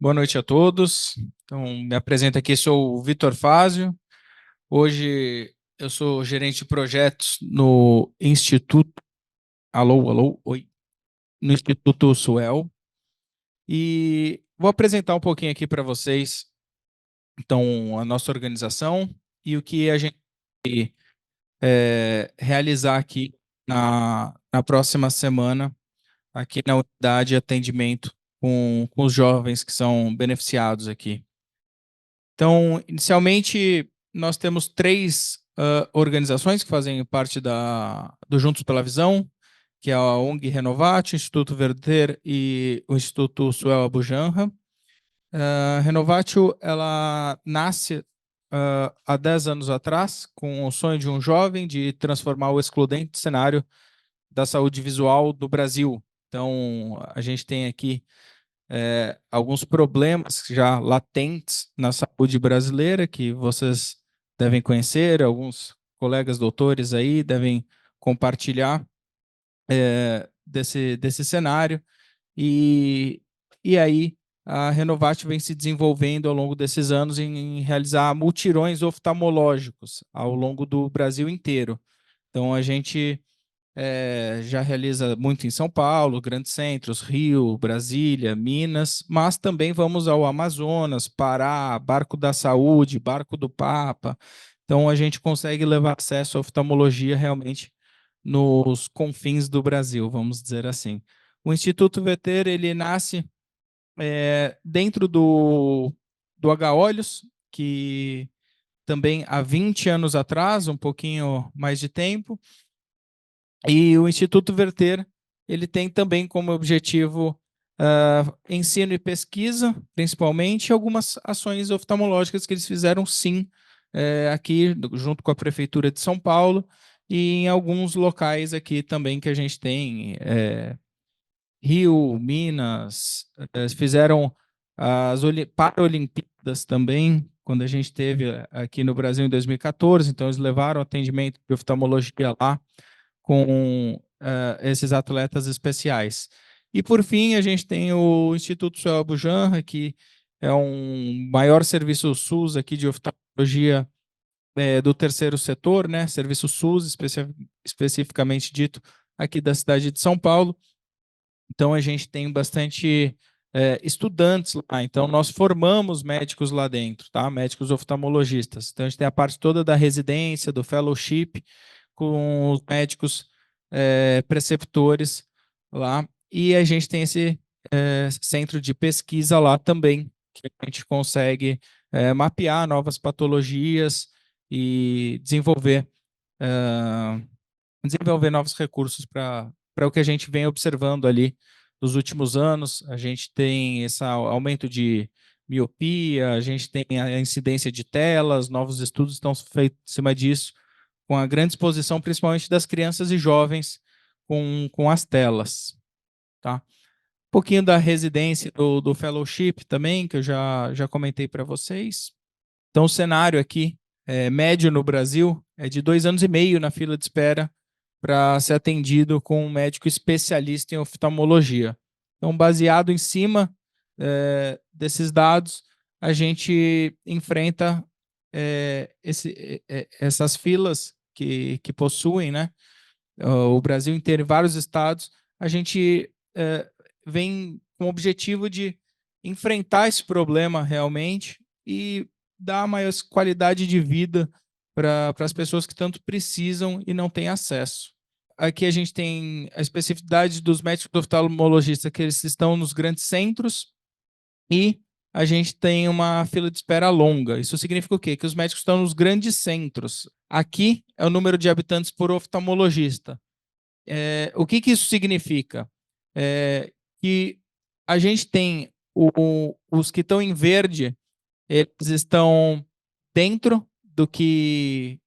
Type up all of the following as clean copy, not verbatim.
Boa noite a todos. Então, me apresento aqui, sou o Vitor Fázio. Hoje eu sou gerente de projetos no Instituto, alô, oi, no Instituto Suel. E vou apresentar um pouquinho aqui para vocês, então, a nossa organização e o que a gente realizar aqui na próxima semana, aqui na unidade de atendimento com os jovens que são beneficiados aqui. Então, inicialmente, nós temos três organizações que fazem parte do Juntos pela Visão, que é a ONG Renovate, o Instituto Verter e o Instituto Suel Abu Janra. A Renovatio, ela nasce há 10 anos atrás, com o sonho de um jovem de transformar o excludente cenário da saúde visual do Brasil. Então, a gente tem aqui alguns problemas já latentes na saúde brasileira que vocês devem conhecer, alguns colegas doutores aí devem compartilhar desse cenário, e, e aí a Renovate vem se desenvolvendo ao longo desses anos em realizar mutirões oftalmológicos ao longo do Brasil inteiro. Então a gente já realiza muito em São Paulo, grandes centros, Rio, Brasília, Minas, mas também vamos ao Amazonas, Pará, Barco da Saúde, Barco do Papa. Então a gente consegue levar acesso à oftalmologia realmente nos confins do Brasil, vamos dizer assim. O Instituto Veter, ele nasce dentro do H-Olhos, que também há 20 anos atrás, um pouquinho mais de tempo, e o Instituto Verter, ele tem também como objetivo ensino e pesquisa, principalmente, e algumas ações oftalmológicas que eles fizeram, sim, aqui, junto com a Prefeitura de São Paulo, e em alguns locais aqui também que a gente tem, Rio, Minas, fizeram as Paralimpíadas também, quando a gente esteve aqui no Brasil em 2014, então eles levaram atendimento de oftalmologia lá, com esses atletas especiais. E, por fim, a gente tem o Instituto Suel Bujanra, que é um maior serviço SUS aqui de oftalmologia do terceiro setor, né? Serviço SUS, especificamente dito, aqui da cidade de São Paulo. Então, a gente tem bastante estudantes lá. Então, nós formamos médicos lá dentro, tá? Médicos oftalmologistas. Então, a gente tem a parte toda da residência, do fellowship, com os médicos preceptores lá. E a gente tem esse centro de pesquisa lá também, que a gente consegue mapear novas patologias e desenvolver novos recursos para o que a gente vem observando ali nos últimos anos. A gente tem esse aumento de miopia, a gente tem a incidência de telas, novos estudos estão feitos em cima disso, com a grande exposição, principalmente das crianças e jovens, com as telas. Tá? Um pouquinho da residência do fellowship também, que eu já comentei para vocês. Então, o cenário aqui, médio no Brasil, é de 2 anos e meio na fila de espera para ser atendido com um médico especialista em oftalmologia. Então, baseado em cima desses dados, a gente enfrenta essas filas que possuem, né, o Brasil inteiro, em vários estados. A gente vem com o objetivo de enfrentar esse problema realmente e dar maior qualidade de vida para as pessoas que tanto precisam e não têm acesso. Aqui a gente tem a especificidade dos médicos oftalmologistas, que eles estão nos grandes centros, e a gente tem uma fila de espera longa. Isso significa o quê? Que os médicos estão nos grandes centros. Aqui é o número de habitantes por oftalmologista. O que isso significa? Que a gente tem os que estão em verde, eles estão dentro do que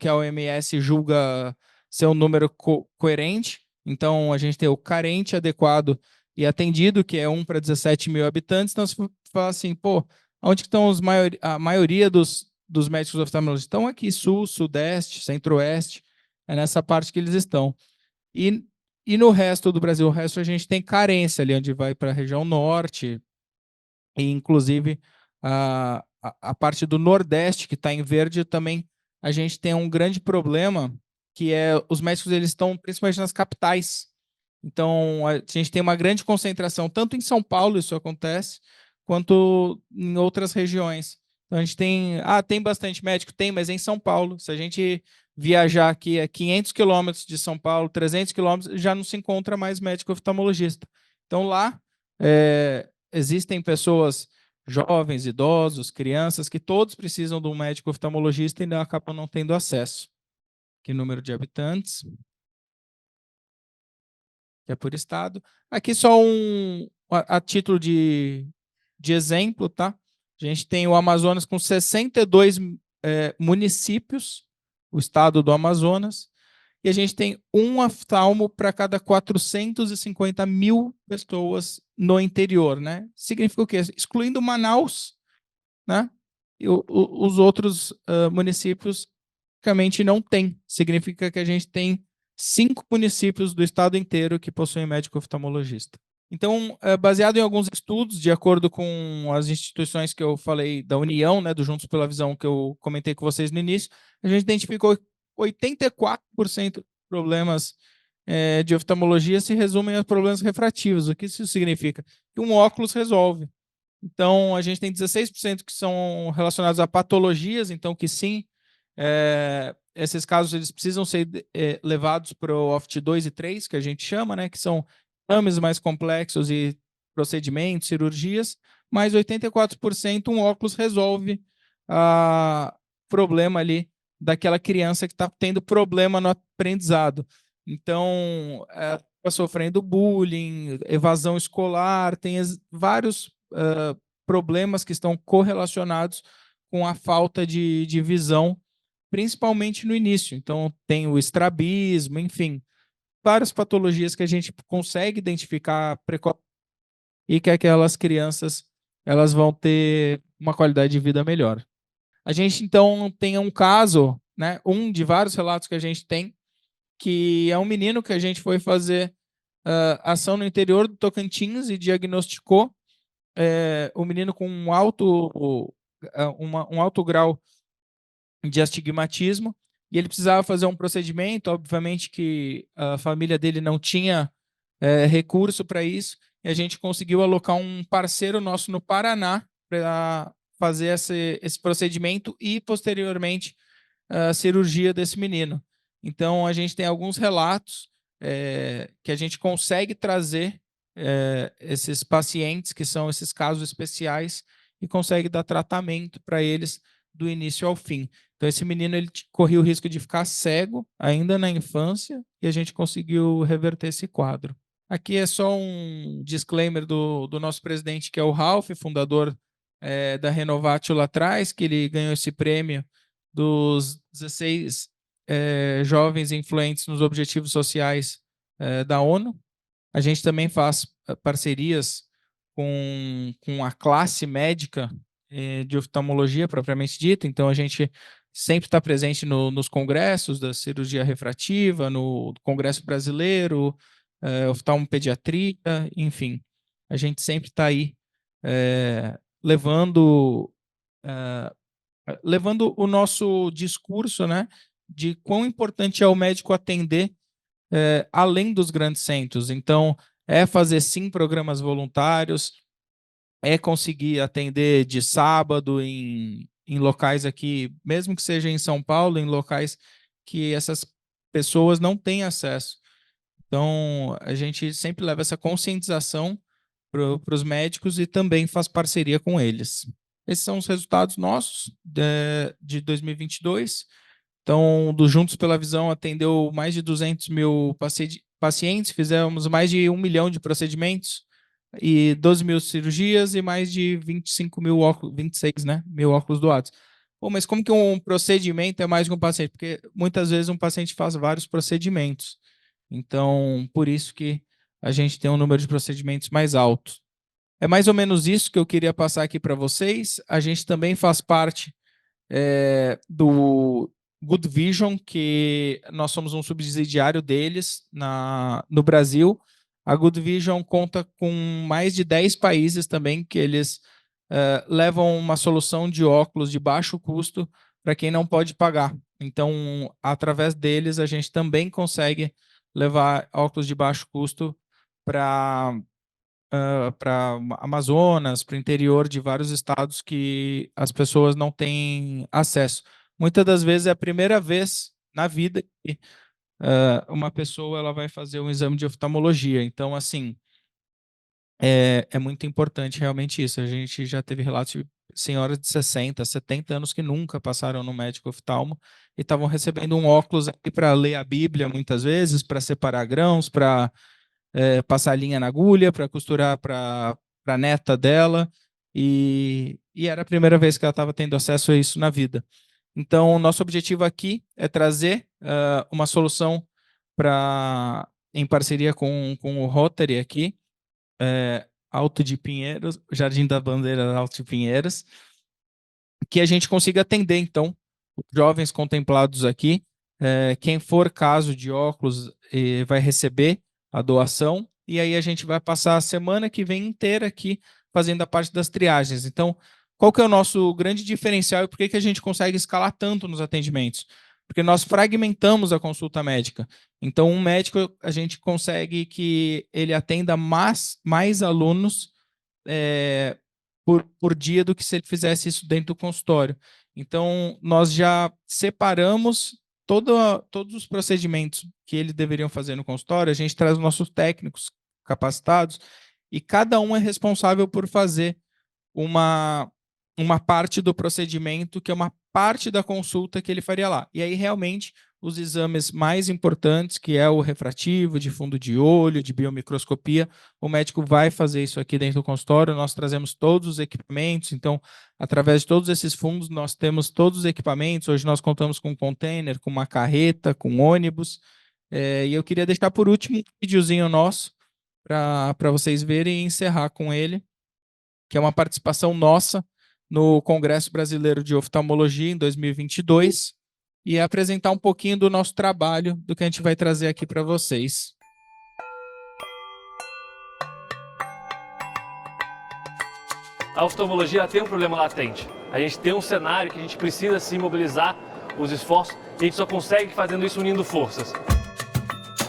a OMS julga ser um número coerente. Então, a gente tem o carente, adequado e atendido, que é 1 para 17 mil habitantes. Então, se fala assim, pô, onde estão a maioria dos médicos oftalmologistas? Estão aqui, sul, sudeste, centro-oeste, é nessa parte que eles estão. E, e no resto do Brasil, o resto a gente tem carência ali, onde vai para a região norte, e inclusive a parte do Nordeste, que está em verde, também a gente tem um grande problema, que é os médicos eles estão principalmente nas capitais. Então, a gente tem uma grande concentração, tanto em São Paulo isso acontece, quanto em outras regiões. Então, a gente tem bastante médico? Tem, mas é em São Paulo. Se a gente viajar aqui a 500 quilômetros de São Paulo, 300 quilômetros, já não se encontra mais médico oftalmologista. Então, lá existem pessoas jovens, idosos, crianças, que todos precisam de um médico oftalmologista e ainda acabam não tendo acesso. Aqui, número de habitantes, que é por estado. Aqui só a título de exemplo, tá? A gente tem o Amazonas com 62 municípios, o estado do Amazonas, e a gente tem um oftalmo para cada 450 mil pessoas no interior, né? Significa o quê? Excluindo Manaus, né? E os outros municípios praticamente não tem. Significa que a gente tem 5 municípios do estado inteiro que possuem médico oftalmologista. Então, baseado em alguns estudos, de acordo com as instituições que eu falei da União, né, do Juntos pela Visão, que eu comentei com vocês no início, a gente identificou 84% dos problemas de oftalmologia se resumem a problemas refrativos. O que isso significa? Que um óculos resolve. Então, a gente tem 16% que são relacionados a patologias, então que sim, esses casos eles precisam ser levados para o OFT 2 e 3, que a gente chama, né, que são exames mais complexos e procedimentos, cirurgias, mas 84% um óculos resolve o problema ali daquela criança que está tendo problema no aprendizado. Então, está sofrendo bullying, evasão escolar, tem vários problemas que estão correlacionados com a falta de visão, principalmente no início. Então, tem o estrabismo, enfim, várias patologias que a gente consegue identificar precoce e que aquelas crianças elas vão ter uma qualidade de vida melhor. A gente, então, tem um caso, né, um de vários relatos que a gente tem, que é um menino que a gente foi fazer ação no interior do Tocantins e diagnosticou o menino com um alto grau de astigmatismo, e ele precisava fazer um procedimento, obviamente que a família dele não tinha recurso para isso, e a gente conseguiu alocar um parceiro nosso no Paraná para fazer esse procedimento e, posteriormente, a cirurgia desse menino. Então, a gente tem alguns relatos que a gente consegue trazer esses pacientes, que são esses casos especiais, e consegue dar tratamento para eles do início ao fim. Então, esse menino ele corria o risco de ficar cego ainda na infância, e a gente conseguiu reverter esse quadro. Aqui é só um disclaimer do nosso presidente, que é o Ralph, fundador da Renovatio lá atrás, que ele ganhou esse prêmio dos 16 jovens influentes nos objetivos sociais da ONU. A gente também faz parcerias com a classe médica de oftalmologia propriamente dita, então a gente sempre está presente nos congressos da cirurgia refrativa, no Congresso Brasileiro, oftalmopediatria, enfim. A gente sempre está aí levando o nosso discurso, né, de quão importante é o médico atender além dos grandes centros. Então, fazer sim programas voluntários, conseguir atender de sábado em locais aqui, mesmo que seja em São Paulo, em locais que essas pessoas não têm acesso. Então, a gente sempre leva essa conscientização para os médicos e também faz parceria com eles. Esses são os resultados nossos de 2022. Então, do Juntos pela Visão atendeu mais de 200 mil pacientes, fizemos mais de 1 milhão de procedimentos e 12 mil cirurgias e mais de 25 mil óculos, 26, né, mil óculos doados. Pô, mas como que um procedimento é mais que um paciente? Porque muitas vezes um paciente faz vários procedimentos. Então, por isso que a gente tem um número de procedimentos mais alto. É mais ou menos isso que eu queria passar aqui para vocês. A gente também faz parte do Good Vision, que nós somos um subsidiário deles no Brasil. A Good Vision conta com mais de 10 países também que eles levam uma solução de óculos de baixo custo para quem não pode pagar. Então, através deles, a gente também consegue levar óculos de baixo custo para Amazonas, para o interior de vários estados que as pessoas não têm acesso. Muitas das vezes é a primeira vez na vida que uma pessoa ela vai fazer um exame de oftalmologia. Então, assim, é muito importante realmente isso. A gente já teve relatos de senhoras de 60, 70 anos que nunca passaram no médico oftalmo e estavam recebendo um óculos aqui para ler a Bíblia muitas vezes, para separar grãos, para passar linha na agulha, para costurar para a neta dela, e era a primeira vez que ela estava tendo acesso a isso na vida. Então, nosso objetivo aqui é trazer uma solução em parceria com o Rotary aqui, Alto de Pinheiros, Jardim da Bandeira Alto de Pinheiros, que a gente consiga atender, então, os jovens contemplados aqui. Quem for caso de óculos vai receber a doação, e aí a gente vai passar a semana que vem inteira aqui fazendo a parte das triagens. Então, qual que é o nosso grande diferencial e por que a gente consegue escalar tanto nos atendimentos? Porque nós fragmentamos a consulta médica. Então, um médico, a gente consegue que ele atenda mais alunos por dia do que se ele fizesse isso dentro do consultório. Então, nós já separamos todos os procedimentos que eles deveriam fazer no consultório, a gente traz os nossos técnicos capacitados e cada um é responsável por fazer uma parte do procedimento, que é uma parte da consulta que ele faria lá. E aí, realmente, os exames mais importantes, que é o refrativo, de fundo de olho, de biomicroscopia, o médico vai fazer isso aqui dentro do consultório, nós trazemos todos os equipamentos, então, através de todos esses fundos, nós temos todos os equipamentos, hoje nós contamos com um container, com uma carreta, com ônibus, e eu queria deixar por último um videozinho nosso, para vocês verem e encerrar com ele, que é uma participação nossa no Congresso Brasileiro de Oftalmologia em 2022, e apresentar um pouquinho do nosso trabalho, do que a gente vai trazer aqui para vocês. A oftalmologia tem um problema latente. A gente tem um cenário que a gente precisa se mobilizar os esforços e a gente só consegue fazendo isso unindo forças.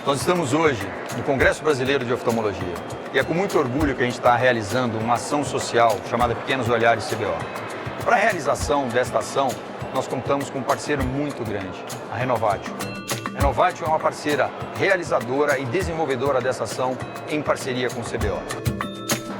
Nós estamos hoje no Congresso Brasileiro de Oftalmologia e é com muito orgulho que a gente está realizando uma ação social chamada Pequenos Olhares CBO. Para a realização desta ação, nós contamos com um parceiro muito grande, a Renovatio. A Renovatio é uma parceira realizadora e desenvolvedora dessa ação em parceria com o CBO.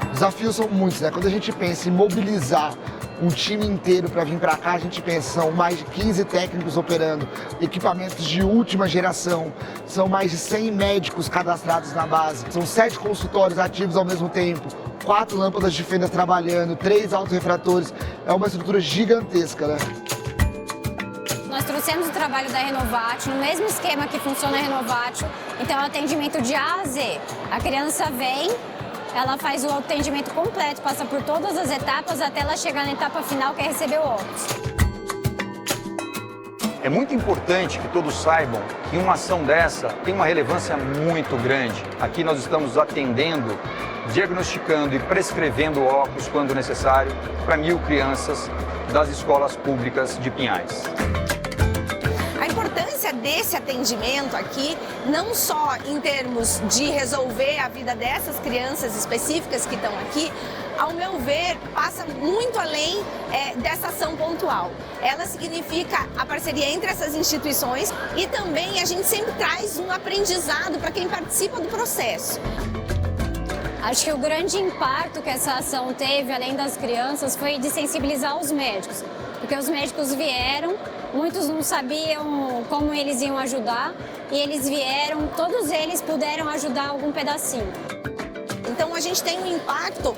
Os desafios são muitos, né? Quando a gente pensa em mobilizar um time inteiro para vir para cá, a gente pensa, são mais de 15 técnicos operando, equipamentos de última geração, são mais de 100 médicos cadastrados na base, são 7 consultórios ativos ao mesmo tempo, 4 lâmpadas de fendas trabalhando, 3 autorrefratores, é uma estrutura gigantesca, né? Nós trouxemos o trabalho da Renovatio, no mesmo esquema que funciona a Renovatio, então é o atendimento de A a Z. A criança vem, ela faz o atendimento completo, passa por todas as etapas até ela chegar na etapa final, que é receber o óculos. É muito importante que todos saibam que uma ação dessa tem uma relevância muito grande. Aqui nós estamos atendendo, diagnosticando e prescrevendo óculos quando necessário para 1.000 crianças das escolas públicas de Pinhais. A importância desse atendimento aqui, não só em termos de resolver a vida dessas crianças específicas que estão aqui, ao meu ver, passa muito além dessa ação pontual. Ela significa a parceria entre essas instituições e também a gente sempre traz um aprendizado para quem participa do processo. Acho que o grande impacto que essa ação teve, além das crianças, foi de sensibilizar os médicos. Porque os médicos vieram, muitos não sabiam como eles iam ajudar, e eles vieram, todos eles puderam ajudar algum pedacinho. Então a gente tem um impacto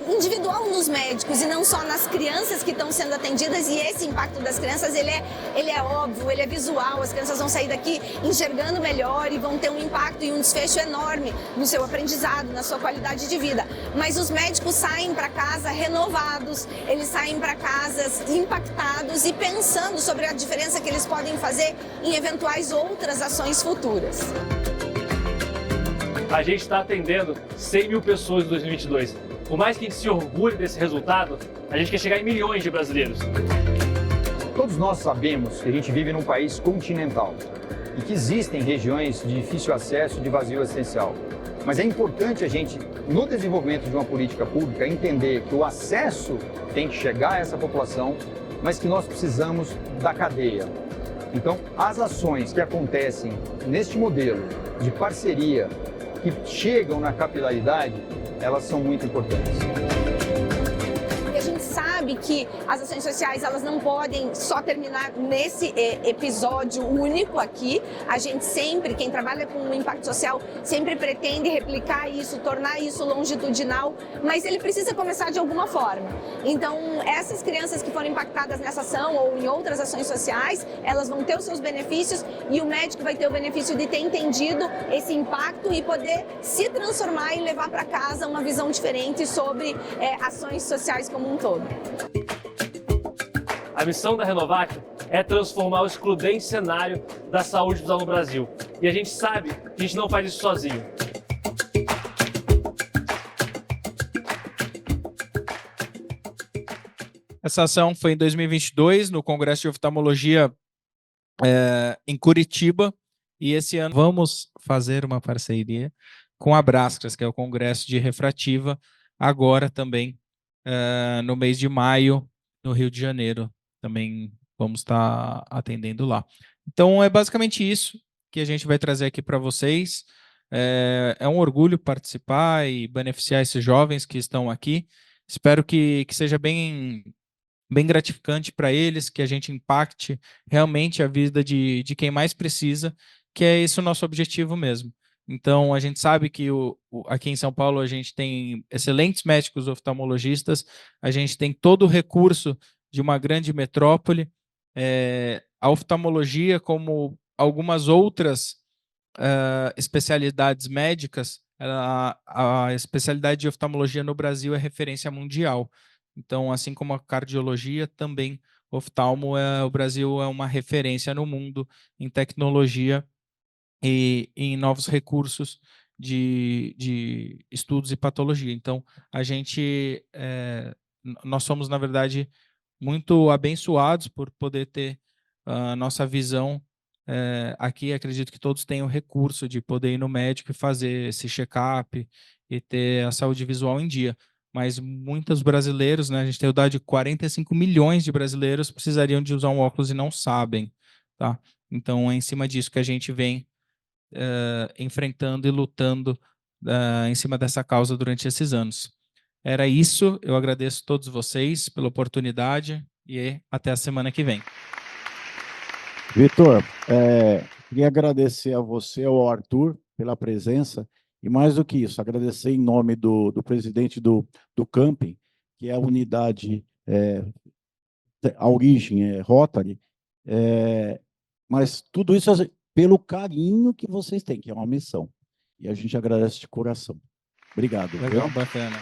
individual nos médicos e não só nas crianças que estão sendo atendidas, e esse impacto das crianças ele é óbvio, ele é visual, as crianças vão sair daqui enxergando melhor e vão ter um impacto e um desfecho enorme no seu aprendizado, na sua qualidade de vida. Mas os médicos saem para casa renovados, eles saem para casas impactados e pensando sobre a diferença que eles podem fazer em eventuais outras ações futuras. A gente está atendendo 100 mil pessoas em 2022. Por mais que a gente se orgulhe desse resultado, a gente quer chegar em milhões de brasileiros. Todos nós sabemos que a gente vive num país continental e que existem regiões de difícil acesso e de vazio essencial. Mas é importante a gente, no desenvolvimento de uma política pública, entender que o acesso tem que chegar a essa população, mas que nós precisamos da cadeia. Então, as ações que acontecem neste modelo de parceria, que chegam na capilaridade, elas são muito importantes. A gente sabe que as ações sociais elas não podem só terminar nesse episódio único aqui. A gente sempre, quem trabalha com impacto social, sempre pretende replicar isso, tornar isso longitudinal, mas ele precisa começar de alguma forma. Então, essas crianças que foram impactadas nessa ação ou em outras ações sociais, elas vão ter os seus benefícios e o médico vai ter o benefício de ter entendido esse impacto e poder se transformar e levar para casa uma visão diferente sobre ações sociais como um todo. A missão da Renovac é transformar o excludente cenário da saúde visual no Brasil. E a gente sabe que a gente não faz isso sozinho. Essa ação foi em 2022, no Congresso de Oftalmologia em Curitiba. E esse ano vamos fazer uma parceria com a Brascras, que é o Congresso de Refrativa, agora também no mês de maio, no Rio de Janeiro. Também vamos estar atendendo lá. Então, é basicamente isso que a gente vai trazer aqui para vocês. É um orgulho participar e beneficiar esses jovens que estão aqui. Espero que seja bem gratificante para eles, que a gente impacte realmente a vida de quem mais precisa, que é esse o nosso objetivo mesmo. Então, a gente sabe que aqui em São Paulo a gente tem excelentes médicos oftalmologistas, a gente tem todo o recurso de uma grande metrópole. A oftalmologia, como algumas outras especialidades médicas, a especialidade de oftalmologia no Brasil é referência mundial. Então, assim como a cardiologia, também o Brasil é uma referência no mundo em tecnologia e em novos recursos de estudos e patologia. Então, nós somos, na verdade, muito abençoados por poder ter a nossa visão aqui. Acredito que todos têm o recurso de poder ir no médico e fazer esse check-up e ter a saúde visual em dia. Mas muitos brasileiros, né, a gente tem o dado de 45 milhões de brasileiros precisariam de usar um óculos e não sabem. Tá? Então, é em cima disso que a gente vem enfrentando e lutando em cima dessa causa durante esses anos. Era isso, eu agradeço a todos vocês pela oportunidade e até a semana que vem. Vitor, queria agradecer a você, ao Arthur, pela presença, e mais do que isso, agradecer em nome do presidente do Camping, que é a unidade, a origem Rotary, mas tudo isso pelo carinho que vocês têm, que é uma missão. E a gente agradece de coração. Obrigado. Legal, bacana.